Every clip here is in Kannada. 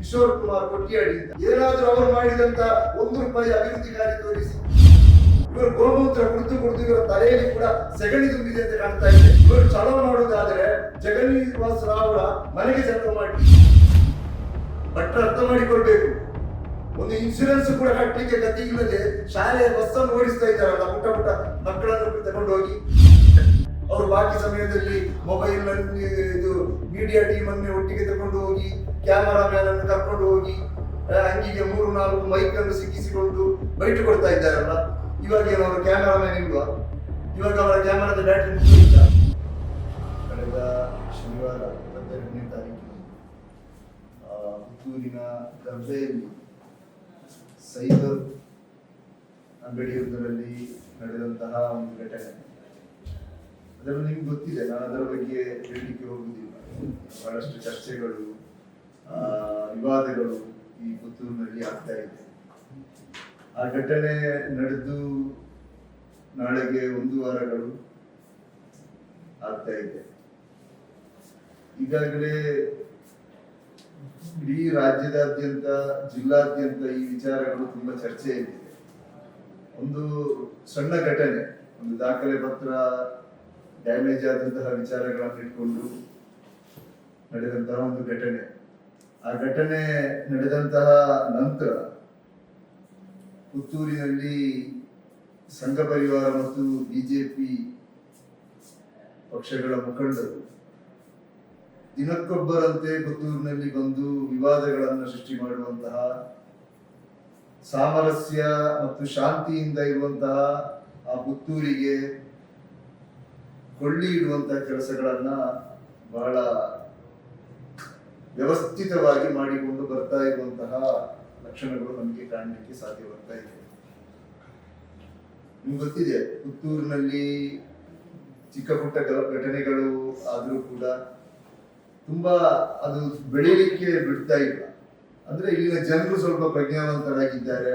ಕಿಶೋರ್ ಕುಮಾರ್ ಕೊಟ್ಟಿಯಾಡಿ ಏನಾದ್ರೂ ಅವರು ಮಾಡಿದಂತ ₹1 ಅಭಿವೃದ್ಧಿ ಕಾರ್ಯ ತೋರಿಸಿ. ಇವರು ಗೋಮೂತ್ರ ಕುಡಿದು ಇವರ ತಲೆಯಲ್ಲಿ ಕೂಡ ಸೆಗಣಿ ತುಂಬಿದೆ ಅಂತ ಕಾಣ್ತಾ ಇದೆ. ಇವರು ಚಲೋ ಮಾಡುವುದಾದ್ರೆ ಜಗನ್ನಿವಾಸ ರಾವ್ರ ಮನೆಗೆ ಚಲೋ ಮಾಡಿ ಭಟ್ರು ಅರ್ಥ ಮಾಡಿಕೊಳ್ಬೇಕು. ಒಂದು ಇನ್ಶೂರೆನ್ಸ್ ಕೂಡ ಕಟ್ಟಲಿಕ್ಕೆ ಗತಿ ಇಲ್ಲದೆ ಶಾಲೆಯ ಬಸ್ ಅನ್ನು ಓಡಿಸ್ತಾ ಇದ್ದಾರಲ್ಲ, ಪುಟ್ಟ ಮಕ್ಕಳನ್ನು ತಗೊಂಡು ಹೋಗಿ. ಅವರು ಬಾಕಿ ಸಮಯದಲ್ಲಿ ಮೊಬೈಲ್ ನಲ್ಲಿ ಇದು ಮೀಡಿಯಾ ಟೀಮ್ ಅನ್ನು ಒಟ್ಟಿಗೆ ತಗೊಂಡು ಹೋಗಿ, ಕ್ಯಾಮರಾ ಮ್ಯಾನ್ ಅನ್ನು ಕರ್ಕೊಂಡು ಹೋಗಿ, ಅಂಗಿಗೆ 3-4 ಮೈಕ್ ಅನ್ನು ಸಿಕ್ಕಿಸಿಕೊಂಡು ಬೈಟ್ ಕೊಡ್ತಾ ಇದ್ದಾರಲ್ಲ. ಇವಾಗ ಏನು ಅವರು ಕ್ಯಾಮರಾ ಮ್ಯಾನ್ ಇಲ್ವಾ? ಇವಾಗ ಅವರ ಕ್ಯಾಮರಾದ ಬ್ಯಾಟ್ರಿ ಮುಗಿದ. ಕಳೆದ ಶನಿವಾರ 22ನೇ ತಾರೀಕು ಪುತ್ತೂರಿನ ಗರ್ಭೆಯಲ್ಲಿ ಸೈಬರ್ ಅಂಗಡಿಯೊಂದರಲ್ಲಿ ನಡೆದಂತಹ ಒಂದು ಘಟನೆ, ಅದನ್ನು ನಿಮ್ಗೆ ಗೊತ್ತಿದೆ. ನಾನು ಅದರ ಬಗ್ಗೆ ಹೇಳಲಿಕ್ಕೆ ಹೋಗುವುದಿಲ್ಲ. ಬಹಳಷ್ಟು ಚರ್ಚೆಗಳು, ವಿವಾದಗಳು ಈ ಪುತ್ತೂರಿನಲ್ಲಿ ಆಗ್ತಾ ಇದೆ. ಆ ಘಟನೆ ನಡೆದು ನಾಳೆಗೆ 1 ವಾರಗಳು ಆಗ್ತಾ ಇದೆ. ಈಗಾಗಲೇ ಇಡೀ ರಾಜ್ಯದಾದ್ಯಂತ, ಜಿಲ್ಲಾದ್ಯಂತ ಈ ವಿಚಾರಗಳು ತುಂಬಾ ಚರ್ಚೆಯಲ್ಲಿದೆ. ಒಂದು ಸಣ್ಣ ಘಟನೆ, ಒಂದು ದಾಖಲೆ ಪತ್ರ ಡ್ಯಾಮೇಜ್ ಆದಂತಹ ವಿಚಾರಗಳನ್ನು ಇಟ್ಕೊಂಡು ನಡೆದಂತಹ ಒಂದು ಘಟನೆ. ಆ ಘಟನೆ ನಡೆದಂತಹ ನಂತರ ಪುತ್ತೂರಿನಲ್ಲಿ ಸಂಘ ಪರಿವಾರ ಮತ್ತು ಬಿಜೆಪಿ ಪಕ್ಷಗಳ ಮುಖಂಡರು ದಿನಕ್ಕೊಬ್ಬರಂತೆ ಪುತ್ತೂರಿನಲ್ಲಿ ಬಂದು ವಿವಾದಗಳನ್ನು ಸೃಷ್ಟಿ ಮಾಡುವಂತಹ, ಸಾಮರಸ್ಯ ಮತ್ತು ಶಾಂತಿಯಿಂದ ಇರುವಂತಹ ಆ ಪುತ್ತೂರಿಗೆ ಕೊಳ್ಳಿ ಇಡುವಂತಹ ಕೆಲಸಗಳನ್ನ ಬಹಳ ವ್ಯವಸ್ಥಿತವಾಗಿ ಮಾಡಿಕೊಂಡು ಬರ್ತಾ ಇರುವಂತಹ ಲಕ್ಷಣಗಳು ನಮಗೆ ಕಾಣಲಿಕ್ಕೆ ಸಾಧ್ಯವಾಗ್ತಾ ಇದೆ. ನಿಮ್ಗೆ ಗೊತ್ತಿದೆ, ಪುತ್ತೂರಿನಲ್ಲಿ ಚಿಕ್ಕ ಪುಟ್ಟ ಘಟನೆಗಳು ಆದರೂ ಕೂಡ ತುಂಬಾ ಅದು ಬೆಳೀಲಿಕ್ಕೆ ಬಿಡ್ತಾ ಇಲ್ಲ. ಅಂದ್ರೆ ಇಲ್ಲಿನ ಜನರು ಸ್ವಲ್ಪ ಪ್ರಜ್ಞಾವಂತರಾಗಿದ್ದಾರೆ,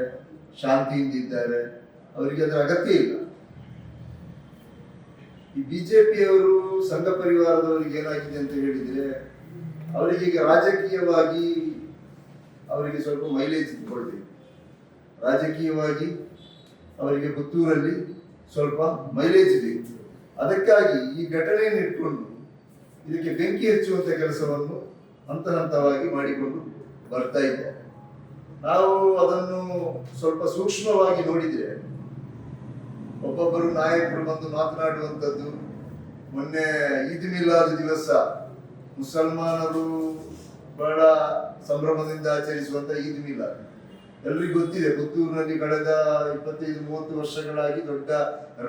ಶಾಂತಿಯಿಂದ ಇದ್ದಾರೆ, ಅವರಿಗೆ ಅದರ ಅಗತ್ಯ ಇಲ್ಲ. ಈ ಬಿಜೆಪಿಯವರು, ಸಂಘ ಪರಿವಾರದವರಿಗೆ ಏನಾಗಿದೆ ಅಂತ ಹೇಳಿದ್ರೆ, ಅವರಿಗೆ ಈಗ ರಾಜಕೀಯವಾಗಿ ಅವರಿಗೆ ಸ್ವಲ್ಪ ಮೈಲೇಜ್ ಇಟ್ಕೊಳ್ಬೇಕು. ರಾಜಕೀಯವಾಗಿ ಅವರಿಗೆ ಪುತ್ತೂರಲ್ಲಿ ಸ್ವಲ್ಪ ಮೈಲೇಜ್ ಬೇಕು. ಅದಕ್ಕಾಗಿ ಈ ಘಟನೆಯನ್ನು ಇಟ್ಕೊಂಡು ಇದಕ್ಕೆ ಬೆಂಕಿ ಹಚ್ಚುವಂತ ಕೆಲಸವನ್ನು ಹಂತ ಹಂತವಾಗಿ ಮಾಡಿಕೊಂಡು ಬರ್ತಾ ಇದ್ದಾರೆ. ನಾವು ಅದನ್ನು ಸ್ವಲ್ಪ ಸೂಕ್ಷ್ಮವಾಗಿ ನೋಡಿದ್ರೆ, ಒಬ್ಬೊಬ್ಬರು ನಾಯಕರು ಬಂದು ಮಾತನಾಡುವಂಥದ್ದು. ಮೊನ್ನೆ ಈದ್ ಮಿಲಾದ್ ದಿವಸ ಮುಸಲ್ಮಾನರು ಬಹಳ ಸಂಭ್ರಮದಿಂದ ಆಚರಿಸುವಂತ ಈದ್ ಮಿಲಾದ್ ಎಲ್ರಿಗೂ ಗೊತ್ತಿದೆ. ಪುತ್ತೂರಿನಲ್ಲಿ ಕಳೆದ 25-30 ವರ್ಷಗಳಾಗಿ ದೊಡ್ಡ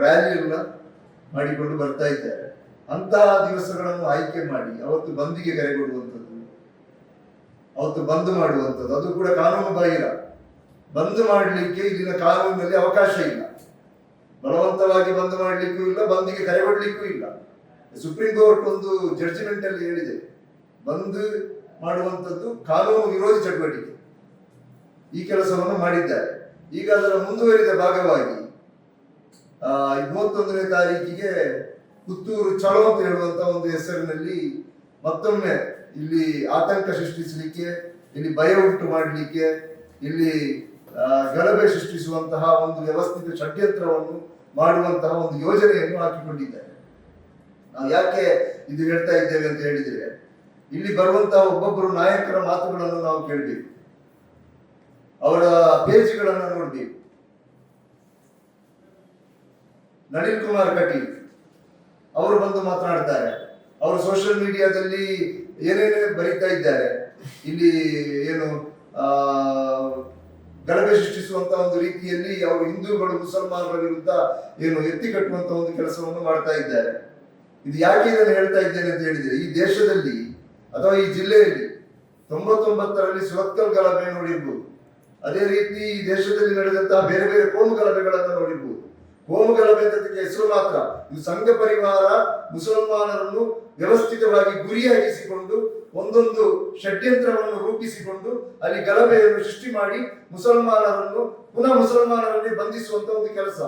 ರ್ಯಾಲಿ ಎಲ್ಲ ಮಾಡಿಕೊಂಡು ಬರ್ತಾ ಇದ್ದಾರೆ. ಅಂತಹ ದಿವಸಗಳನ್ನು ಆಯ್ಕೆ ಮಾಡಿ ಅವತ್ತು ಬಂದ್ಗೆ ಕರೆಗೊಡುವಂಥದ್ದು, ಅವತ್ತು ಬಂದ್ ಮಾಡುವಂಥದ್ದು, ಅದು ಕೂಡ ಕಾನೂನು ಬಾಹಿರ. ಬಂದ್ ಮಾಡಲಿಕ್ಕೆ ಇಲ್ಲಿನ ಕಾನೂನಿನಲ್ಲಿ ಅವಕಾಶ ಇಲ್ಲ. ಬಲವಂತವಾಗಿ ಬಂದ್ ಮಾಡಲಿಕ್ಕೂ ಇಲ್ಲ, ಬಂದ್ಗೆ ಕರೆಗೊಡ್ಲಿಕ್ಕೂ ಇಲ್ಲ. ಸುಪ್ರೀಂ ಕೋರ್ಟ್ ಒಂದು ಜಡ್ಜ್ಮೆಂಟ್ ಅಲ್ಲಿ ಹೇಳಿದೆ, ಬಂದ್ ಮಾಡುವಂಥದ್ದು ಕಾನೂನು ವಿರೋಧಿ ಚಟುವಟಿಕೆ. ಈ ಕೆಲಸವನ್ನು ಮಾಡಿದ್ದಾರೆ. ಈಗ ಅದರ ಮುಂದುವರಿದ ಭಾಗವಾಗಿ 21ನೇ ತಾರೀಕಿಗೆ ಪುತ್ತೂರು ಚಲೋ ಅಂತ ಹೇಳುವಂತ ಒಂದು ಹೆಸರಿನಲ್ಲಿ ಮತ್ತೊಮ್ಮೆ ಇಲ್ಲಿ ಆತಂಕ ಸೃಷ್ಟಿಸಲಿಕ್ಕೆ, ಇಲ್ಲಿ ಭಯ ಉಂಟು ಮಾಡಲಿಕ್ಕೆ, ಇಲ್ಲಿ ಗಲಭೆ ಸೃಷ್ಟಿಸುವಂತಹ ಒಂದು ವ್ಯವಸ್ಥಿತ ಷಡ್ಯಂತ್ರವನ್ನು ಮಾಡುವಂತಹ ಒಂದು ಯೋಜನೆಯನ್ನು ಹಾಕಿಕೊಂಡಿದ್ದಾರೆ. ನಾವು ಯಾಕೆ ಇದು ಹೇಳ್ತಾ ಇದ್ದೇವೆ ಅಂತ ಹೇಳಿದ್ರೆ, ಇಲ್ಲಿ ಬರುವಂತಹ ಒಬ್ಬೊಬ್ಬರು ನಾಯಕರ ಮಾತುಗಳನ್ನು ನಾವು ಕೇಳಬೇಕು, ಅವರ ಪೇಜ್ಗಳನ್ನು ನೋಡ್ಬೇಕು. ನಳಿನ್ ಕುಮಾರ್ ಕಟೀಲ್ ಅವರು ಬಂದು ಮಾತನಾಡ್ತಾರೆ. ಅವರು ಸೋಷಿಯಲ್ ಮೀಡಿಯಾದಲ್ಲಿ ಏನೇನೇ ಬರೀತಾ ಇದ್ದಾರೆ. ಇಲ್ಲಿ ಏನು ಗಲಭೆ ಸೃಷ್ಟಿಸುವಂತ ಒಂದು ರೀತಿಯಲ್ಲಿ ಅವರು ಹಿಂದೂಗಳು ಮುಸಲ್ಮಾನರ ವಿರುದ್ಧ ಏನು ಎತ್ತಿ ಕಟ್ಟುವಂತ ಒಂದು ಕೆಲಸವನ್ನು ಮಾಡ್ತಾ ಇದ್ದಾರೆ. ಇದು ಯಾಕೆ ಇದನ್ನು ಹೇಳ್ತಾ ಇದ್ದೇನೆ ಅಂತ ಹೇಳಿದ್ರೆ, ಈ ದೇಶದಲ್ಲಿ ಅಥವಾ ಈ ಜಿಲ್ಲೆಯಲ್ಲಿ 99ರಲ್ಲಿ ಸುರತ್ಕಲ್ ಗಲಭೆ ನೋಡಿರ್ಬೋದು. ಅದೇ ರೀತಿ ಈ ದೇಶದಲ್ಲಿ ನಡೆದಂತಹ ಬೇರೆ ಬೇರೆ ಕೋಮು ಗಲಭೆಗಳನ್ನು ನೋಡಿರ್ಬೋದು. ಕೋಮು ಗಲಭೆ ಅಂತ ಹೆಸರು ಮಾತ್ರ. ಇದು ಸಂಘ ಪರಿವಾರ ಮುಸಲ್ಮಾನರನ್ನು ವ್ಯವಸ್ಥಿತವಾಗಿ ಗುರಿಯಾಗಿಸಿಕೊಂಡು ಒಂದೊಂದು ಷಡ್ಯಂತ್ರವನ್ನು ರೂಪಿಸಿಕೊಂಡು ಅಲ್ಲಿ ಗಲಭೆಯನ್ನು ಸೃಷ್ಟಿ ಮಾಡಿ ಮುಸಲ್ಮಾನರನ್ನು ಪುನಃ ಮುಸಲ್ಮಾನರಲ್ಲಿ ಬಂಧಿಸುವಂತ ಒಂದು ಕೆಲಸ,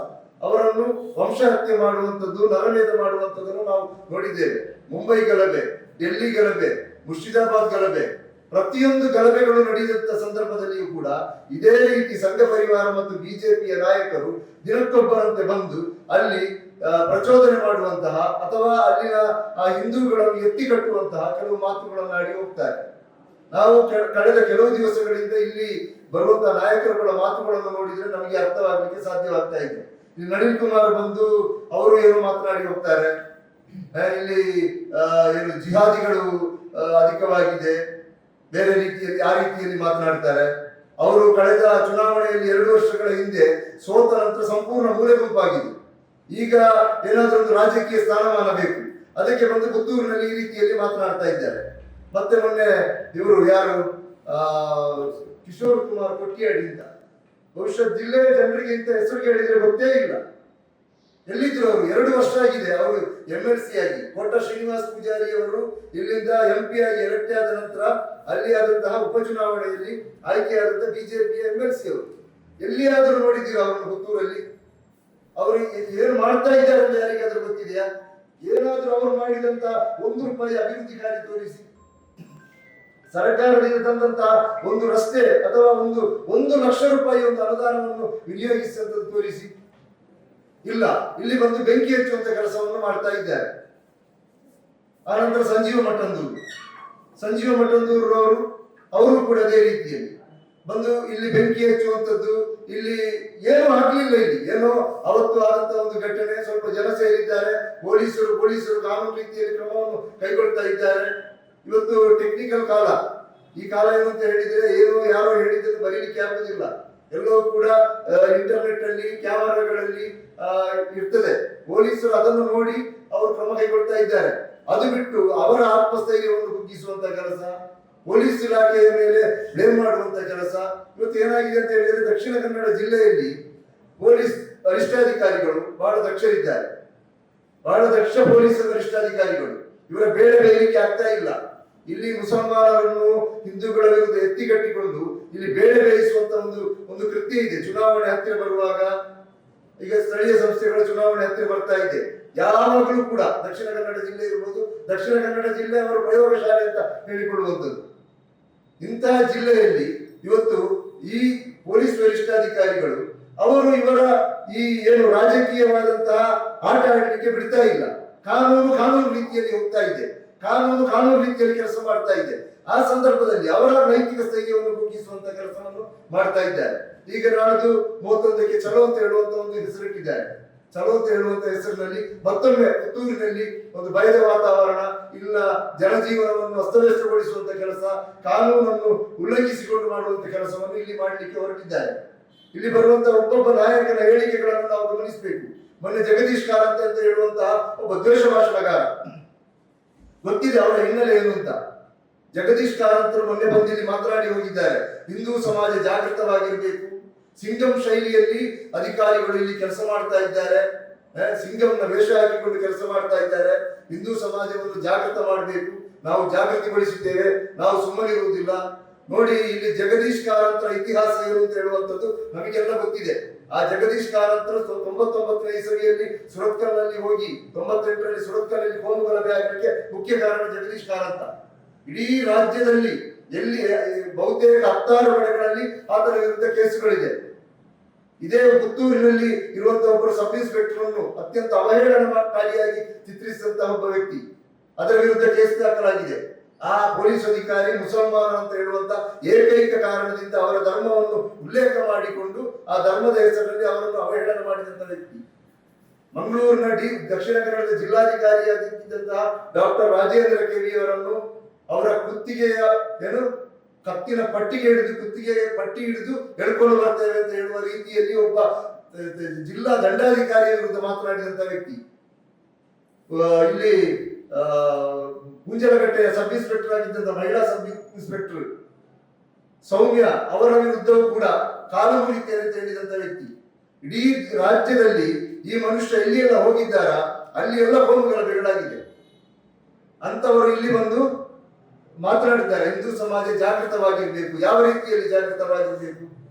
ಅವರನ್ನು ವಂಶಹತ್ಯೆ ಮಾಡುವಂಥದ್ದು, ನರಮೇಧ ಮಾಡುವಂಥದ್ದನ್ನು ನಾವು ನೋಡಿದ್ದೇವೆ. ಮುಂಬೈ ಗಲಭೆ, ಡೆಲ್ಲಿ ಗಲಭೆ, ಮುರ್ಷಿದಾಬಾದ್ ಗಲಭೆ, ಪ್ರತಿಯೊಂದು ಗಲಭೆಗಳು ನಡೆಯುತ್ತ ಸಂದರ್ಭದಲ್ಲಿಯೂ ಕೂಡ ಇದೇ ರೀತಿ ಸಂಘ ಪರಿವಾರ ಮತ್ತು ಬಿಜೆಪಿಯ ನಾಯಕರು ದಿನಕ್ಕೊಬ್ಬರಂತೆ ಬಂದು ಅಲ್ಲಿ ಪ್ರಚೋದನೆ ಮಾಡುವಂತಹ ಅಥವಾ ಅಲ್ಲಿನ ಆ ಹಿಂದೂಗಳನ್ನು ಎತ್ತಿ ಕಟ್ಟುವಂತಹ ಕೆಲವು ಮಾತುಗಳನ್ನು ಆಡಿ ಹೋಗ್ತಾರೆ. ನಾವು ಕಳೆದ ಕೆಲವು ದಿವಸಗಳಿಂದ ಇಲ್ಲಿ ಬರುವಂತಹ ನಾಯಕರುಗಳ ಮಾತುಗಳನ್ನು ನೋಡಿದ್ರೆ ನಮಗೆ ಅರ್ಥವಾಗಲಿಕ್ಕೆ ಸಾಧ್ಯವಾಗ್ತಾ ಇದೆ. ಇಲ್ಲಿ ನಳಿನ್ ಕುಮಾರ್ ಬಂದು ಅವರು ಏನು ಮಾತನಾಡಿ ಹೋಗ್ತಾರೆ, ಇಲ್ಲಿ ಏನು ಜಿಹಾದಿಗಳು ಅಧಿಕವಾಗಿದೆ, ಬೇರೆ ರೀತಿಯಲ್ಲಿ ಆ ರೀತಿಯಲ್ಲಿ ಮಾತನಾಡ್ತಾರೆ. ಅವರು ಕಳೆದ ಚುನಾವಣೆಯಲ್ಲಿ 2 ವರ್ಷಗಳ ಹಿಂದೆ ಸೋತ ನಂತರ ಸಂಪೂರ್ಣ ಮೂಲೆ ಗುಂಪಾಗಿದೆ. ಈಗ ಏನಾದರೂ ಒಂದು ರಾಜಕೀಯ ಸ್ಥಾನಮಾನ ಬೇಕು, ಅದಕ್ಕೆ ಬಂದು ಪುತ್ತೂರಿನಲ್ಲಿ ಈ ರೀತಿಯಲ್ಲಿ ಮಾತನಾಡ್ತಾ ಇದ್ದಾರೆ. ಮತ್ತೆ ಮೊನ್ನೆ ಇವರು ಯಾರು ಕಿಶೋರ್ ಕುಮಾರ್ ಕೊಟ್ಟಿಯಾಡಿ ಅಂತ, ಬಹುಶಃ ಜಿಲ್ಲೆಯ ಜನರಿಗೆ ಇಂಥ ಹೆಸರು ಹೇಳಿದ್ರೆ ಗೊತ್ತೇ ಇಲ್ಲ. ಎಲ್ಲಿದ್ರು ಅವರು? 2 ವರ್ಷ ಆಗಿದೆ ಅವರು MLC ಆಗಿ. ಕೋಟ ಶ್ರೀನಿವಾಸ್ ಪೂಜಾರಿ ಅವರು ಇಲ್ಲಿಂದ MP ಆಗಿ ಎಲೆಕ್ಟ್ ಆದ ನಂತರ ಅಲ್ಲಿ ಆದಂತಹ ಉಪಚುನಾವಣೆಯಲ್ಲಿ ಆಯ್ಕೆಯಾದಂತಹ ಬಿಜೆಪಿಯ MLC ಅವರು. ಎಲ್ಲಿಯಾದರೂ ನೋಡಿದ್ದೀರಾ ಅವರನ್ನು ಪುತ್ತೂರಲ್ಲಿ? ಅವರು ಏನು ಮಾಡ್ತಾ ಇದ್ದಾರೆ ಅಂತ ಯಾರಿಗಾದ್ರೂ ಗೊತ್ತಿದೆಯಾ? ಏನಾದ್ರೂ ಅವರು ಮಾಡಿದಂತ ₹1 ಅಭಿವೃದ್ಧಿ ಕಾರ್ಯ ತೋರಿಸಿ, ಸರ್ಕಾರದಿಂದ ತಂದಂತಹ ಒಂದು ರಸ್ತೆ ಅಥವಾ ಒಂದು ಲಕ್ಷ ರೂಪಾಯಿ ಒಂದು ಅನುದಾನವನ್ನು ವಿನಿಯೋಗಿಸಿದಂಥದ್ದು ತೋರಿಸಿ. ಇಲ್ಲ, ಇಲ್ಲಿ ಬಂದು ಬೆಂಕಿ ಹಚ್ಚುವಂತ ಕೆಲಸವನ್ನು ಮಾಡ್ತಾ ಇದ್ದಾರೆ. ಆನಂತರ ಸಂಜೀವ ಮಠಂದೂರು ಅವರು ಕೂಡ ಅದೇ ರೀತಿಯಲ್ಲಿ ಬಂದು ಇಲ್ಲಿ ಬೆಂಕಿ ಹಚ್ಚುವಂಥದ್ದು. ಇಲ್ಲಿ ಏನು ಆಗ್ಲಿಲ್ಲ, ಇಲ್ಲಿ ಏನೋ ಅವತ್ತು ಆದಂತಹ ಒಂದು ಘಟನೆ, ಸ್ವಲ್ಪ ಜನ ಸೇರಿದ್ದಾರೆ, ಪೊಲೀಸರು ಕಾನೂನು ರೀತಿಯಲ್ಲಿ ಕ್ರಮವನ್ನು ಕೈಗೊಳ್ತಾ ಇದ್ದಾರೆ. ಇವತ್ತು ಟೆಕ್ನಿಕಲ್ ಕಾಲ. ಈ ಕಾಲ ಏನು ಅಂತ ಹೇಳಿದ್ರೆ ಏನು ಯಾರೋ ಹೇಳಿದ್ದನ್ನು ಬರೀಲಿಕ್ಕೆ ಆಗುದಿಲ್ಲ. ಎಲ್ಲವೂ ಕೂಡ ಇಂಟರ್ನೆಟ್ ಅಲ್ಲಿ ಕ್ಯಾಮರಾಗಳಲ್ಲಿ ಇರ್ತದೆ. ಪೊಲೀಸರು ಅದನ್ನು ನೋಡಿ ಅವರು ಕ್ರಮ ಕೈಗೊಳ್ತಾ ಇದ್ದಾರೆ. ಅದು ಬಿಟ್ಟು ಅವರ ಆತ್ಮಸ್ಥೈರ್ಯವನ್ನು ಕುಗ್ಗಿಸುವಂತ ಕೆಲಸ, ಪೊಲೀಸ್ ಇಲಾಖೆಯ ಮೇಲೆ ಬ್ಲೇಮ್ ಮಾಡುವಂತ ಕೆಲಸ. ಇವತ್ತು ಏನಾಗಿದೆ ಅಂತ ಹೇಳಿದ್ರೆ ದಕ್ಷಿಣ ಕನ್ನಡ ಜಿಲ್ಲೆಯಲ್ಲಿ ಪೊಲೀಸ್ ವರಿಷ್ಠಾಧಿಕಾರಿಗಳು ಬಹಳ ದಕ್ಷರಿದ್ದಾರೆ, ಬಹಳ ದಕ್ಷ ಪೊಲೀಸ್ ವರಿಷ್ಠಾಧಿಕಾರಿಗಳು. ಇವರ ಬೇಡ ಬೇಯಲಿಕ್ಕೆ ಆಗ್ತಾ ಇಲ್ಲ. ಇಲ್ಲಿ ಮುಸಲ್ಮಾನರನ್ನು ಹಿಂದೂಗಳ ವಿರುದ್ಧ ಎತ್ತಿಗಟ್ಟಿಕೊಂಡು ಇಲ್ಲಿ ಬೇಳೆ ಬೇಯಿಸುವಂತ ಒಂದು ಕೃತ್ಯ ಇದೆ. ಚುನಾವಣೆ ಹತ್ತಿರ ಬರುವಾಗ, ಈಗ ಸ್ಥಳೀಯ ಸಂಸ್ಥೆಗಳ ಚುನಾವಣೆ ಹತ್ತಿರ ಬರ್ತಾ ಇದೆ, ಯಾವಾಗಲೂ ಕೂಡ ದಕ್ಷಿಣ ಕನ್ನಡ ಜಿಲ್ಲೆ ಇರ್ಬೋದು, ದಕ್ಷಿಣ ಕನ್ನಡ ಜಿಲ್ಲೆ ಅವರ ಪ್ರಯೋಗಶಾಲೆ ಅಂತ ಹೇಳಿಕೊಳ್ಳುವಂಥದ್ದು. ಇಂತಹ ಜಿಲ್ಲೆಯಲ್ಲಿ ಇವತ್ತು ಈ ಪೊಲೀಸ್ ವರಿಷ್ಠಾಧಿಕಾರಿಗಳು ಅವರು ಇವರ ಈ ಏನು ರಾಜಕೀಯವಾದಂತಹ ಆಟ ಆಡಲಿಕ್ಕೆ ಬಿಡ್ತಾ ಇಲ್ಲ. ಕಾನೂನು ರೀತಿಯಲ್ಲಿ ಹೋಗ್ತಾ ಇದೆ, ಕಾನೂನು ರೀತಿಯಲ್ಲಿ ಕೆಲಸ ಮಾಡ್ತಾ ಇದೆ. ಆ ಸಂದರ್ಭದಲ್ಲಿ ಅವರ ನೈತಿಕ ಸ್ಥೈರ್ಯವನ್ನು ಕುಗ್ಗಿಸುವಂತ ಕೆಲಸವನ್ನು ಮಾಡ್ತಾ ಇದ್ದಾರೆ. ಈಗ ನಾಡ್ದು 31ಕ್ಕೆ ಚಲೋ ಅಂತ ಹೇಳುವಂತ ಒಂದು ಹೆಸರಿಟ್ಟಿದ್ದಾರೆ. ಚಲೋ ಅಂತ ಹೇಳುವಂತ ಹೆಸರಿನಲ್ಲಿ ಮತ್ತೊಮ್ಮೆ ಪುತ್ತೂರಿನಲ್ಲಿ ಒಂದು ಭಯದ ವಾತಾವರಣ, ಇಲ್ಲ ಜನಜೀವನವನ್ನು ಅಸ್ತವ್ಯಸ್ತಗೊಳಿಸುವಂತ ಕೆಲಸ, ಕಾನೂನನ್ನು ಉಲ್ಲಂಘಿಸಿಕೊಂಡು ಮಾಡುವಂತ ಕೆಲಸವನ್ನು ಇಲ್ಲಿ ಮಾಡಲಿಕ್ಕೆ ಹೊರಟಿದ್ದಾರೆ. ಇಲ್ಲಿ ಬರುವಂತಹ ಒಬ್ಬೊಬ್ಬ ನಾಯಕನ ಹೇಳಿಕೆಗಳನ್ನು ನಾವು ಗಮನಿಸಬೇಕು. ಮೊನ್ನೆ ಜಗದೀಶ್ ಕಾರಂತ ಅಂತ ಹೇಳುವಂತಹ ಒಬ್ಬ ದ್ವೇಷ ಭಾಷಣಗಾರ, ಗೊತ್ತಿದೆ ಅವರ ಹಿನ್ನೆಲೆ ಏನು ಅಂತ. ಜಗದೀಶ್ ಕಾರಂತರು ಮೊನ್ನೆ ಬಂದು ಇಲ್ಲಿ ಮಾತನಾಡಿ ಹೋಗಿದ್ದಾರೆ. ಹಿಂದೂ ಸಮಾಜ ಜಾಗೃತವಾಗಿರಬೇಕು, ಸಿಂಗಂ ಶೈಲಿಯಲ್ಲಿ ಅಧಿಕಾರಿಗಳು ಇಲ್ಲಿ ಕೆಲಸ ಮಾಡ್ತಾ ಇದ್ದಾರೆ, ಸಿಂಗಂನ ವೇಷ ಹಾಕಿಕೊಂಡು ಕೆಲಸ ಮಾಡ್ತಾ ಇದ್ದಾರೆ. ಹಿಂದೂ ಸಮಾಜವನ್ನು ಜಾಗೃತ ಮಾಡಬೇಕು, ನಾವು ಜಾಗೃತಿಗೊಳಿಸಿದ್ದೇವೆ, ನಾವು ಸುಮ್ಮನಿರುವುದಿಲ್ಲ. ನೋಡಿ, ಇಲ್ಲಿ ಜಗದೀಶ್ ಕಾರಂತರ ಇತಿಹಾಸ ಏನು ಅಂತ ಹೇಳುವಂಥದ್ದು ನಮಗೆಲ್ಲ ಗೊತ್ತಿದೆ. ಆ ಜಗದೀಶ್ ಕಾರಂತರು 99ನೇ ಇಸವಿಯಲ್ಲಿ ಸುರತ್ಕಲ್ನಲ್ಲಿ ಹೋಗಿ 98ರಲ್ಲಿ ಸುರತ್ಕಲ್ನಲ್ಲಿ ಕೋಮು ಗಲಭೆ ಆಗಲಿಕ್ಕೆ ಮುಖ್ಯ ಕಾರಣ ಜಗದೀಶ್ ಕಾರಂತ. ಇಡೀ ರಾಜ್ಯದಲ್ಲಿ ಎಲ್ಲಿ ಬಹುತೇಕ 16 ಕಡೆಗಳಲ್ಲಿ ಆತನ ವಿರುದ್ಧ ಕೇಸುಗಳಿದೆ. ಇದೇ ಪುತ್ತೂರಿನಲ್ಲಿ ಇರುವಂತಹ ಒಬ್ಬರು ಸಬ್ ಇನ್ಸ್ಪೆಕ್ಟರ್ ಅನ್ನು ಅತ್ಯಂತ ಅವಹೇಳನಕಾರಿಯಾಗಿ ಚಿತ್ರಿಸಿದಂತಹ ಒಬ್ಬ ವ್ಯಕ್ತಿ, ಅದರ ವಿರುದ್ಧ ಕೇಸ್ ದಾಖಲಾಗಿದೆ. ಆ ಪೊಲೀಸ್ ಅಧಿಕಾರಿ ಮುಸಲ್ಮಾನ ಅಂತ ಹೇಳುವಂತ ಏಕೈಕ ಕಾರಣದಿಂದ ಅವರ ಧರ್ಮವನ್ನು ಉಲ್ಲೇಖ ಮಾಡಿಕೊಂಡು ಆ ಧರ್ಮದ ಹೆಸರಲ್ಲಿ ಅವರನ್ನು ಅವಹೇಳನ ಮಾಡಿದಂತ ವ್ಯಕ್ತಿ. ಮಂಗಳೂರಿನ ದಕ್ಷಿಣ ಕನ್ನಡದ ಜಿಲ್ಲಾಧಿಕಾರಿಯಾಗಿದ್ದಂತಹ ಡಾಕ್ಟರ್ ರಾಜೇಂದ್ರ ಕೆವಿ ಅವರನ್ನು ಅವರ ಕುತ್ತಿಗೆಯ ಕತ್ತಿನ ಪಟ್ಟಿಗೆ ಹಿಡಿದು ಎಳ್ಕೊಂಡು ಬರ್ತೇವೆ ಅಂತ ಹೇಳುವ ರೀತಿಯಲ್ಲಿ ಒಬ್ಬ ಜಿಲ್ಲಾ ದಂಡಾಧಿಕಾರಿಯ ವಿರುದ್ಧ ಮಾತನಾಡಿದಂತ ವ್ಯಕ್ತಿ. ಇಲ್ಲಿ ಗುಂಜಲಗಟ್ಟೆಯ ಸಬ್ ಇನ್ಸ್ಪೆಕ್ಟರ್ ಆಗಿದ್ದಂತ ಮಹಿಳಾ ಸಬ್ ಇನ್ಸ್ಪೆಕ್ಟರ್ ಸೌಮ್ಯ ಅವರ ವಿರುದ್ಧವೂ ಕೂಡ ಕಾನೂನು ರೀತಿಯಲ್ಲಿ ಅಂತ ಹೇಳಿದಂತ ವ್ಯಕ್ತಿ. ಇಡೀ ರಾಜ್ಯದಲ್ಲಿ ಈ ಮನುಷ್ಯ ಎಲ್ಲಿಯೆಲ್ಲ ಹೋಗಿದ್ದಾರ ಅಲ್ಲಿ ಎಲ್ಲ ಕೋಮುಗಳ ಬೆರಳಾಗಿದೆ ಅಂತವರು ಇಲ್ಲಿ ಬಂದು ಮಾತನಾಡಿದ್ದಾರೆ. ಹಿಂದೂ ಸಮಾಜ ಜಾಗೃತವಾಗಿರ್ಬೇಕು. ಯಾವ ರೀತಿಯಲ್ಲಿ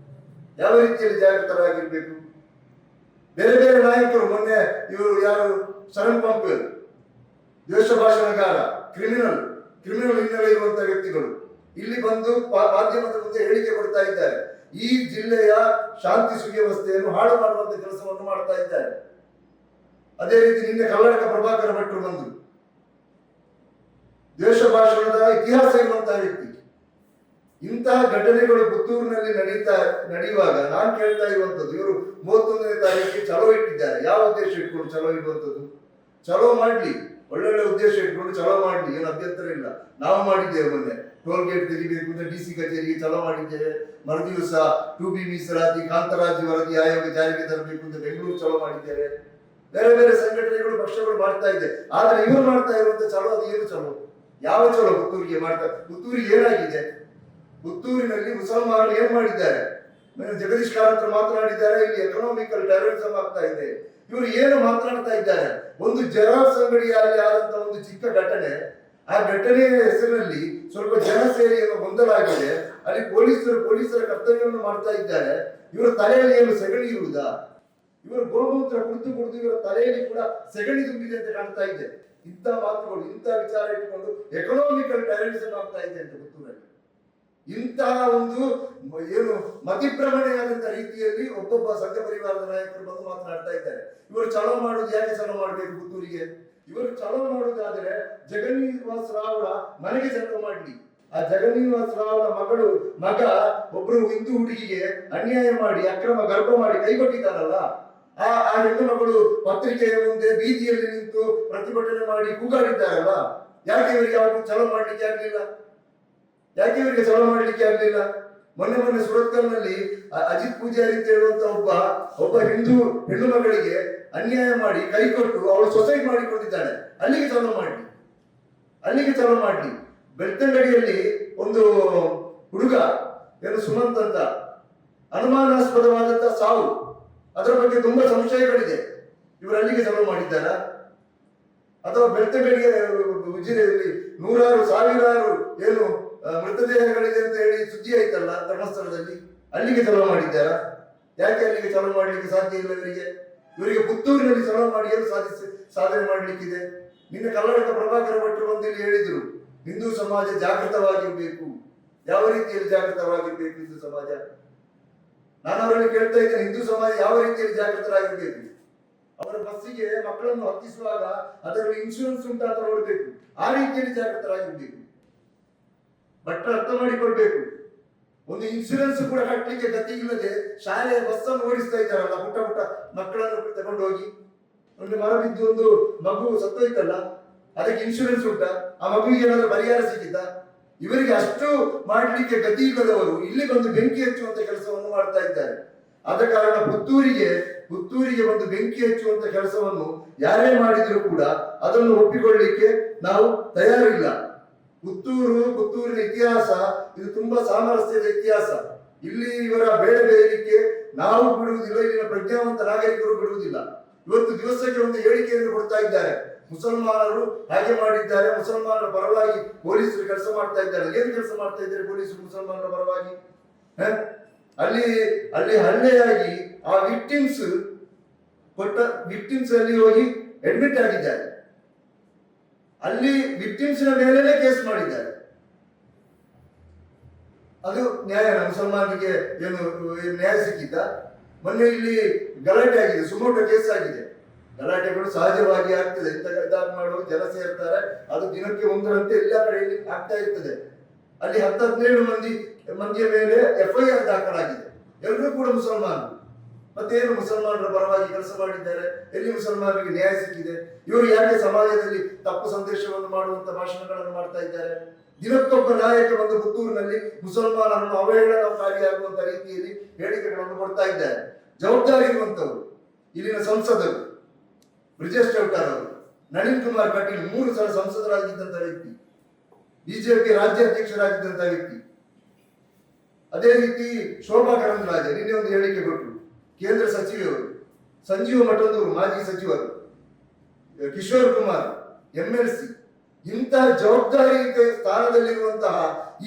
ಜಾಗೃತವಾಗಿರ್ಬೇಕು? ಬೇರೆ ಬೇರೆ ನಾಯಕರು, ಮೊನ್ನೆ ಇವರು ಯಾರು ಶರಣ್ ಪಂಪೇಲ್ ದ್ವೇಷ ಭಾಷಣಗಾರ, ಕ್ರಿಮಿನಲ್ ಹಿನ್ನೆಲೆ ಇರುವಂತಹ ವ್ಯಕ್ತಿಗಳು, ಇಲ್ಲಿ ಬಂದು ಮಾಧ್ಯಮದ ಮುಂದೆ ಹೇಳಿಕೆ ಕೊಡ್ತಾ ಇದ್ದಾರೆ. ಈ ಜಿಲ್ಲೆಯ ಶಾಂತಿ ಸುವ್ಯವಸ್ಥೆಯನ್ನು ಹಾಳು ಮಾಡುವಂತ ಕೆಲಸವನ್ನು ಮಾಡ್ತಾ ಇದ್ದಾರೆ. ಅದೇ ರೀತಿ ನಿನ್ನೆ ಕಲ್ಲಡಕ ಪ್ರಭಾಕರ ಭಟ್ರು ಬಂದು ದ್ವೇಷ ಭಾಷಣದ ಇತಿಹಾಸ ಇರುವಂತಹ ವ್ಯಕ್ತಿ. ಇಂತಹ ಘಟನೆಗಳು ಪುತ್ತೂರಿನಲ್ಲಿ ನಡೆಯುವಾಗ ನಾನು ಕೇಳ್ತಾ ಇರುವಂತದ್ದು, ಇವರು 31ನೇ ತಾರೀಕಿಗೆ ಚಲೋ ಇಟ್ಟಿದ್ದಾರೆ. ಯಾವ ಉದ್ದೇಶ ಇಟ್ಕೊಂಡು ಚಲೋ ಇಡುವಂತದ್ದು? ಚಲೋ ಮಾಡ್ಲಿ, ಒಳ್ಳೊಳ್ಳೆ ಉದ್ದೇಶ ಇಟ್ಕೊಂಡು ಚಲೋ ಮಾಡ್ಲಿ, ಏನು ಅಭ್ಯಂತರ ಇಲ್ಲ. ನಾವು ಮಾಡಿದ್ದೇವೆ, ಮೊನ್ನೆ ಟೋಲ್ ಗೇಟ್ ತೆಗಿಬೇಕು ಅಂತ DC ಕಚೇರಿಗೆ ಚಲೋ ಮಾಡಿದ್ದೇವೆ. ಮರುದಿವಸ 2B ಮೀಸಲಾತಿ ಕಾಂತರಾಜ್ ವರದಿ ಆಯೋಗ ಜಾರಿಗೆ ತರಬೇಕು ಅಂತ ಬೆಂಗಳೂರು ಚಲೋ ಮಾಡಿದ್ದೇವೆ. ಬೇರೆ ಬೇರೆ ಸಂಘಟನೆಗಳು ಪಕ್ಷಗಳು ಮಾಡ್ತಾ ಇದೆ. ಆದ್ರೆ ಇವರು ಮಾಡ್ತಾ ಇರುವಂತ ಚಲೋ ಅದು ಏನು ಚಲೋ? ಯಾವ ಚಲೋ ಪುತ್ತೂರಿಗೆ ಮಾಡ್ತಾ? ಪುತ್ತೂರಿಗೆ ಏನಾಗಿದೆ? ಪುತ್ತೂರಿನಲ್ಲಿ ಮುಸಲ್ಮಾನರು ಏನ್ ಮಾಡಿದ್ದಾರೆ? ಜಗದೀಶ್ ಕಾರಂತರು ಮಾತನಾಡಿದ್ದಾರೆ, ಇಲ್ಲಿ ಎಕನಾಮಿಕಲ್ ಟೆರರಿಸಂ ಆಗ್ತಾ ಇದೆ. ಇವರು ಏನು ಮಾತನಾಡ್ತಾ ಇದ್ದಾರೆ? ಒಂದು ಜೆರಾಕ್ಸ್ ಅಂಗಡಿಯಲ್ಲಿ ಆದಂತ ಒಂದು ಚಿಕ್ಕ ಘಟನೆ, ಆ ಘಟನೆಯ ಹೆಸರಿನಲ್ಲಿ ಸ್ವಲ್ಪ ಜನ ಸೇರಿ ಏನೋ ಗೊಂದಲ ಆಗಿದೆ. ಅಲ್ಲಿ ಪೊಲೀಸರ ಕರ್ತವ್ಯವನ್ನು ಮಾಡ್ತಾ ಇದ್ದಾರೆ. ಇವರ ತಲೆಯಲ್ಲಿ ಏನು ಸೆಗಣಿ ಇರುವುದಾ? ಇವರು ಗೋಮೂತ್ರ ಕುಡಿದು ಇವರ ತಲೆಯಲ್ಲಿ ಕೂಡ ಸೆಗಣಿ ತುಂಬಿದೆ ಅಂತ ಕಾಣ್ತಾ ಇದೆ. ಇಂಥ ಮಾತುಗಳು, ಇಂಥ ವಿಚಾರ ಇಟ್ಟುಕೊಂಡು ಎಕನಾಮಿಕಲ್ ಟೆರರಿಸಂ ಆಗ್ತಾ ಇದೆ ಅಂತ ಪುತ್ತೂರಲ್ಲಿ. ಇಂತಹ ಒಂದು ಏನು ಮತಿಭ್ರಮಣೆಯಾದಂತಹ ರೀತಿಯಲ್ಲಿ ಒಬ್ಬೊಬ್ಬ ಸಂಘ ಪರಿವಾರದ ನಾಯಕರು ಬಂದು ಮಾತನಾಡ್ತಾ ಇದ್ದಾರೆ. ಇವರು ಚಲೋ ಮಾಡುದು ಯಾಕೆ ಚಲೋ ಮಾಡಬೇಕು ಪುತ್ತೂರಿಗೆ? ಇವರು ಚಲೋ ಮಾಡುವುದಾದ್ರೆ ಜಗನ್ನಿವಾಸ ರಾವ್ರ ಮನೆಗೆ ಚಲೋ ಮಾಡ್ಲಿ. ಆ ಜಗನ್ನಿವಾಸ ರಾವ್ರ ಮಗ ಒಬ್ರು ಹಿಂದೂ ಹುಡುಗಿಗೆ ಅನ್ಯಾಯ ಮಾಡಿ ಅಕ್ರಮ ಗರ್ಭ ಮಾಡಿ ಕೈಗೊಟ್ಟಿದ್ದಾರಲ್ಲ, ಆ ಹೆಣ್ಣು ಮಗಳು ಪತ್ರಿಕೆಯ ಮುಂದೆ ಬೀದಿಯಲ್ಲಿ ನಿಂತು ಪ್ರತಿಭಟನೆ ಮಾಡಿ ಕೂಗಾಡಿದ್ದಾರಲ್ಲ, ಯಾಕೆ ಇವರಿಗೆ ಯಾವಾಗ ಚಲೋ ಮಾಡ್ಲಿಕ್ಕೆ ಆಗ್ಲಿಲ್ಲ? ಯಾಕೆ ಇವರಿಗೆ ಚಲೋ ಮಾಡ್ಲಿಕ್ಕೆ ಆಗ್ಲಿಲ್ಲ? ಮೊನ್ನೆ ಸುರತ್ಕಲ್ನಲ್ಲಿ ಅಜಿತ್ ಪೂಜಾರಿ ಅಂತ ಹೇಳುವಂತ ಒಬ್ಬ ಹಿಂದೂ ಹೆಣ್ಣು ಮಗಳಿಗೆ ಅನ್ಯಾಯ ಮಾಡಿ ಕೈ ಕೊಟ್ಟು ಅವಳು ಸೊಸೈಡ್ ಮಾಡಿಕೊಂಡಿದ್ದಾಳೆ. ಅಲ್ಲಿಗೆ ಚಲೋ ಮಾಡ್ಲಿ. ಬೆಳ್ತಂಗಡಿಯಲ್ಲಿ ಒಂದು ಹುಡುಗ ಏನು ಸುಮಂತ್ ಅಂತ ಅನುಮಾನಾಸ್ಪದವಾದಂತ ಸಾವು, ಅದರ ಬಗ್ಗೆ ತುಂಬಾ ಸಂಶಯಗಳಿದೆ. ಇವರು ಅಲ್ಲಿಗೆ ಚಲೋ ಮಾಡಿದ್ದಾರ? ಅಥವಾ ಬೆಳ್ತಂಗಡಿಗೆ ಉಜಿರೆಯಲ್ಲಿ ಸಾವಿರಾರು ಏನು ಮೃತದೇಹಗಳಿದೆ ಅಂತ ಹೇಳಿ ಸುದ್ದಿ ಆಯ್ತಲ್ಲ ಧರ್ಮಸ್ಥಳದಲ್ಲಿ, ಅಲ್ಲಿಗೆ ಚಲೋ ಮಾಡಿದ್ದಾರ? ಯಾಕೆ ಅಲ್ಲಿಗೆ ಚಲೋ ಮಾಡ್ಲಿಕ್ಕೆ ಸಾಧ್ಯ ಇಲ್ಲ ಇವರಿಗೆ ಪುತ್ತೂರಿನಲ್ಲಿ ಚಲೋ ಮಾಡಿ ಏನು ಸಾಧನೆ ಮಾಡ್ಲಿಕ್ಕಿದೆ? ನಿನ್ನೆ ಕಲ್ಲಡಕ ಪ್ರಭಾಕರ ಭಟ್ರು ಬಂದು ಇಲ್ಲಿ ಹೇಳಿದ್ರು, ಹಿಂದೂ ಸಮಾಜ ಜಾಗೃತವಾಗಿರ್ಬೇಕು. ಯಾವ ರೀತಿಯಲ್ಲಿ ಜಾಗೃತವಾಗಿರ್ಬೇಕು ಹಿಂದೂ ಸಮಾಜ? ನಾನು ಅವರಲ್ಲಿ ಕೇಳ್ತಾ ಇದ್ದೇನೆ, ಹಿಂದೂ ಸಮಾಜ ಯಾವ ರೀತಿಯಲ್ಲಿ ಜಾಗೃತರಾಗಿರ್ಬೇಕು? ಅವರ ಬಸ್ಸಿಗೆ ಮಕ್ಕಳನ್ನು ಹತ್ತಿಸುವಾಗ ಅದರಲ್ಲಿ ಇನ್ಶೂರೆನ್ಸ್ ಉಂಟಾ ಅಂತ ನೋಡ್ಬೇಕು. ಆ ರೀತಿಯಲ್ಲಿ ಜಾಗೃತರಾಗಿರ್ಬೇಕು. ಭಟ್ರು ಅರ್ಥ ಮಾಡಿಕೊಳ್ಬೇಕು. ಒಂದು ಇನ್ಶೂರೆನ್ಸ್ ಕೂಡ ಕಟ್ಟಲಿಕ್ಕೆ ಗತಿ ಇಲ್ಲದೆ ಶಾಲೆಯ ಬಸ್ ಅನ್ನು ಓಡಿಸ್ತಾ ಇದ್ದಾರಲ್ಲ, ಪುಟ್ಟ ಮಕ್ಕಳನ್ನು ತಗೊಂಡು ಹೋಗಿ. ಒಂದು ಮರ ಬಿದ್ದು ಒಂದು ಮಗು ಸತ್ತೋಯ್ತಲ್ಲ, ಅದಕ್ಕೆ ಇನ್ಶೂರೆನ್ಸ್ ಉಂಟಾ? ಆ ಮಗುವಿಗೆ ಏನಾದ್ರೂ ಪರಿಹಾರ ಸಿಕ್ಕಿದ್ದ? ಇವರಿಗೆ ಅಷ್ಟು ಮಾಡ್ಲಿಕ್ಕೆ ಗತಿ ಇಲ್ಲದವರು ಇಲ್ಲಿ ಬಂದು ಬೆಂಕಿ ಹಚ್ಚುವಂತ ಕೆಲಸವನ್ನು ಮಾಡ್ತಾ ಇದ್ದಾರೆ. ಆದ ಕಾರಣ ಪುತ್ತೂರಿಗೆ ಒಂದು ಬೆಂಕಿ ಹಚ್ಚುವಂತ ಕೆಲಸವನ್ನು ಯಾರೇ ಮಾಡಿದ್ರು ಕೂಡ ಅದನ್ನು ಒಪ್ಪಿಕೊಳ್ಳಿಕ್ಕೆ ನಾವು ತಯಾರಿಲ್ಲ. ಪುತ್ತೂರಿನ ಇತಿಹಾಸ ಇದು ತುಂಬಾ ಸಾಮರಸ್ಯದ ಇತಿಹಾಸ. ಇಲ್ಲಿ ಇವರ ಬೇಡ ಬೇಯಲಿಕ್ಕೆ ನಾವು ಬಿಡುವುದಿಲ್ಲ, ಇಲ್ಲಿನ ಪ್ರಜ್ಞಾವಂತ ನಾಗರಿಕರು ಬಿಡುವುದಿಲ್ಲ. ಇವತ್ತು ದಿವಸಕ್ಕೆ ಒಂದು ಹೇಳಿಕೆಯನ್ನು ಕೊಡ್ತಾ ಇದ್ದಾರೆ, ಮುಸಲ್ಮಾನರು ಹಾಗೆ ಮಾಡಿದ್ದಾರೆ, ಮುಸಲ್ಮಾನರ ಪರವಾಗಿ ಪೊಲೀಸರು ಕೆಲಸ ಮಾಡ್ತಾ ಇದ್ದಾರೆ. ಏನು ಕೆಲಸ ಮಾಡ್ತಾ ಇದ್ದಾರೆ ಪೊಲೀಸರು ಮುಸಲ್ಮಾನರ ಪರವಾಗಿ? ಅಲ್ಲಿ ಹಲ್ಲೆಯಾಗಿ ಆ ವಿಕ್ಟಿಮ್ಸ್ ಅಲ್ಲಿ ಹೋಗಿ ಅಡ್ಮಿಟ್ ಆಗಿದ್ದಾರೆ. ಅಲ್ಲಿ ವಿಕ್ಟಿಮ್ಸ್ನ ಮೇಲೆ ಕೇಸ್ ಮಾಡಿದ್ದಾರೆ. ಅದು ನ್ಯಾಯ? ಮುಸಲ್ಮಾನರಿಗೆ ಏನು ನ್ಯಾಯ ಸಿಕ್ಕಿದ್ದ? ಮೊನ್ನೆ ಇಲ್ಲಿ ಗಲಾಟೆ ಆಗಿದೆ, ಸುಮೋಟೋ ಕೇಸ್ ಆಗಿದೆ. ಗಲಾಟೆಗಳು ಸಹಜವಾಗಿ ಆಗ್ತದೆ, ಇಂಥ ಮಾಡುವ ಜನ ಸೇರ್ತಾರೆ, ಅದು ದಿನಕ್ಕೆ ಒಂದರಂತೆ ಎಲ್ಲ ಕಡೆಯಲ್ಲಿ ಆಗ್ತಾ ಇರ್ತದೆ. ಅಲ್ಲಿ 17 ಮಂದಿಯ ಮೇಲೆ FIR ದಾಖಲಾಗಿದೆ. ಎಲ್ಲರೂ ಕೂಡ ಮುಸಲ್ಮಾನರು. ಮತ್ತೇನು ಮುಸಲ್ಮಾನರ ಪರವಾಗಿ ಕೆಲಸ ಮಾಡಿದ್ದಾರೆ? ಎಲ್ಲಿ ಮುಸಲ್ಮಾನರಿಗೆ ನ್ಯಾಯ ಸಿಕ್ಕಿದೆ? ಇವರು ಯಾಕೆ ಸಮಾಜದಲ್ಲಿ ತಪ್ಪು ಸಂದೇಶವನ್ನು ಮಾಡುವಂತ ಭಾಷಣಗಳನ್ನು ಮಾಡ್ತಾ ಇದ್ದಾರೆ? ದಿನಕ್ಕೊಬ್ಬ ನಾಯಕ ಬಂದು ಪುತ್ತೂರಿನಲ್ಲಿ ಮುಸಲ್ಮಾನರನ್ನು ಅವಹೇಳನಕಾರಿಯಾಗುವಂತ ರೀತಿಯಲ್ಲಿ ಹೇಳಿಕೆಗಳನ್ನು ಕೊಡ್ತಾ ಇದ್ದಾರೆ. ಜವಾಬ್ದಾರಿ ಇರುವಂತವರು ಇಲ್ಲಿನ ಸಂಸದರು ಬ್ರಿಜೇಶ್ ಚೌಟಾರ್ ಅವರು, ನಳಿನ್ ಕುಮಾರ್ ಕಟೀಲ್ 3 ಸಲ ಸಂಸದರಾಗಿದ್ದಂತ ವ್ಯಕ್ತಿ, ಬಿಜೆಪಿ ರಾಜ್ಯ ಅಧ್ಯಕ್ಷರಾಗಿದ್ದಂತ ವ್ಯಕ್ತಿ. ಅದೇ ರೀತಿ ಶೋಭಾ ಕರಂದ್ಲಾಜೆ ನಿನ್ನೆ ಒಂದು ಹೇಳಿಕೆ ಕೊಟ್ಟರು. ಕೇಂದ್ರ ಸಚಿವರು ಸಂಜೀವ ಮಠಂದೂರು ಮಾಜಿ ಸಚಿವರು, ಕಿಶೋರ್ ಕುಮಾರ್ MLC, ಇಂತಹ ಜವಾಬ್ದಾರಿಯುತ ಸ್ಥಾನದಲ್ಲಿರುವಂತಹ